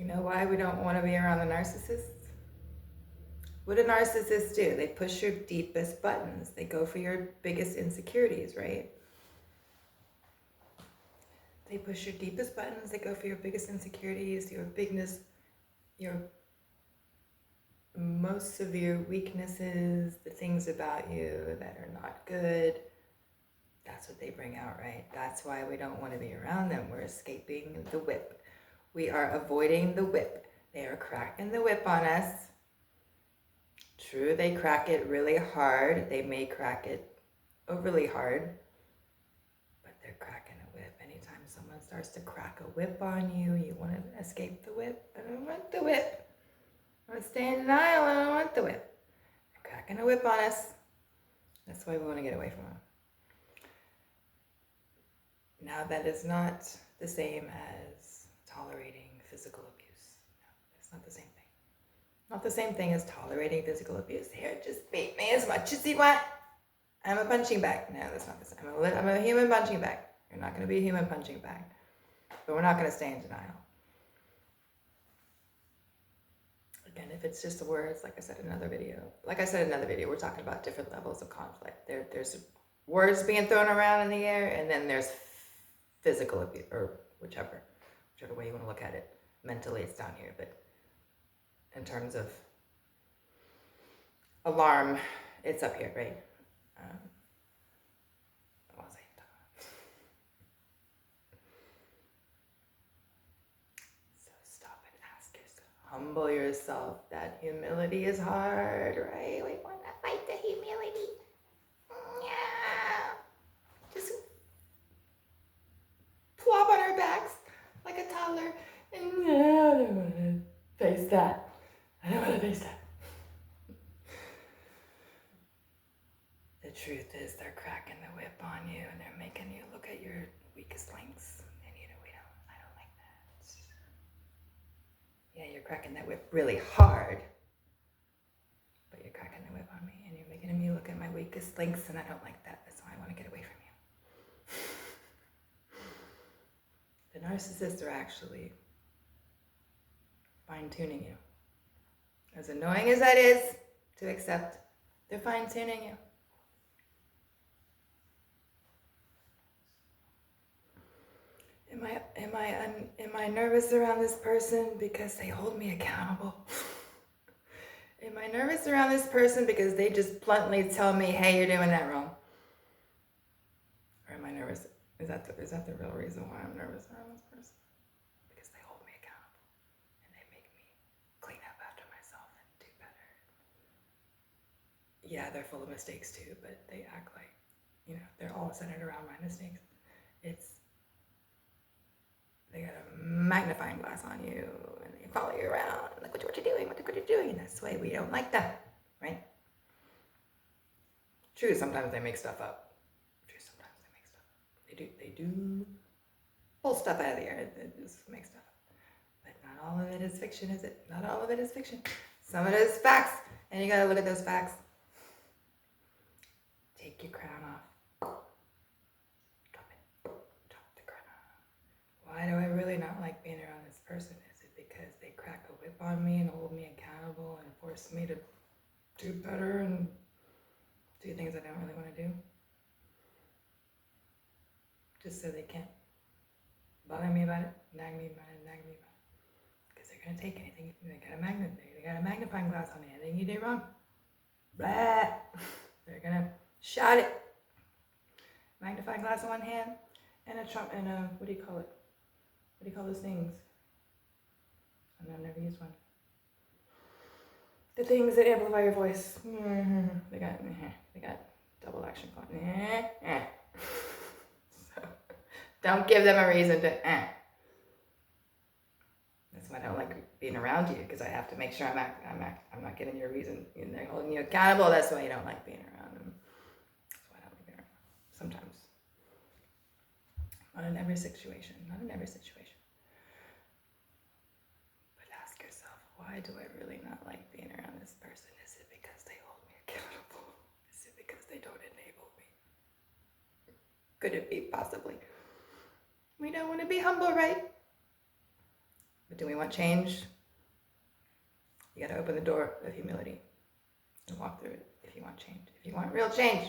You know why we don't want to be around the narcissists? What do narcissists do? They push your deepest buttons. They go for your biggest insecurities, right? They push your deepest buttons. They go for your biggest insecurities, your bigness, your most severe weaknesses, the things about you that are not good. That's what they bring out, right? That's why we don't want to be around them. We're escaping the whip. We are avoiding the whip. They are cracking the whip on us. True, they crack it really hard. They may crack it overly hard, but they're cracking a whip. Anytime someone starts to crack a whip on you, you want to escape the whip. I don't want the whip. I want to stay in denial. I don't want the whip. They're cracking a whip on us. That's why we want to get away from them. Now, that is not the same as tolerating physical abuse. No, it's not the same thing. Not the same thing as tolerating physical abuse. Here, just beat me as much as you want. I'm a punching bag. No, that's not the same. I'm a human punching bag. You're not going to be a human punching bag. But we're not going to stay in denial. Again, if it's just the words, like I said in another video, we're talking about different levels of conflict. There's words being thrown around in the air, and then there's physical abuse, or whichever way you want to look at it. Mentally, it's down here, but in terms of alarm, it's up here, right? What was I talking? So stop and ask yourself, humble yourself. That humility is hard, right? We want to fight the humility. Yeah. Just plop on our backs like a toddler, and I don't want to face that. I don't want to face that. The truth is, they're cracking the whip on you, and they're making you look at your weakest links. And I don't like that. Yeah, you're cracking that whip really hard, but you're cracking the whip on me, and you're making me look at my weakest links, and I don't like that. That's why I want to get away from you. The narcissists are actually fine-tuning you. As annoying as that is to accept, they're fine-tuning you. Am I nervous around this person because they hold me accountable? Am I nervous around this person because they just bluntly tell me, hey, you're doing that wrong? Or am I nervous? Is that the real reason why I'm nervous around this person? Because they hold me accountable and they make me clean up after myself and do better. Yeah, they're full of mistakes too, but they act like, they're all centered around my mistakes. They got a magnifying glass on you, and they follow you around. Look what you're doing. Look what you're doing. That's why we don't like that, right? True, sometimes they make stuff up. They do pull stuff out of the air. They just make stuff up. But not all of it is fiction, is it? Not all of it is fiction. Some of it is facts, and you gotta look at those facts. Take your crown off. Why do I really not like being around this person? Is it because they crack a whip on me and hold me accountable and force me to do better and do things I don't really want to do? Just so they can't bother me about it, nag me about it. Because they're going to take anything. They got a magnifying glass on anything you do wrong. Blah. They're going to shout it. Magnifying glass on one hand and what do you call it? What do you call those things? I've never used one. The things that amplify your voice. They got double action. So don't give them a reason to. That's why I don't like being around you, because I have to make sure I'm not giving you a reason. And they're holding you accountable. That's why you don't like being around them. That's why I don't like being around. Sometimes. Not in every situation. But ask yourself, why do I really not like being around this person? Is it because they hold me accountable? Is it because they don't enable me? Could it be possibly? We don't want to be humble, right? But do we want change? You got to open the door of humility and walk through it if you want change. If you want real change.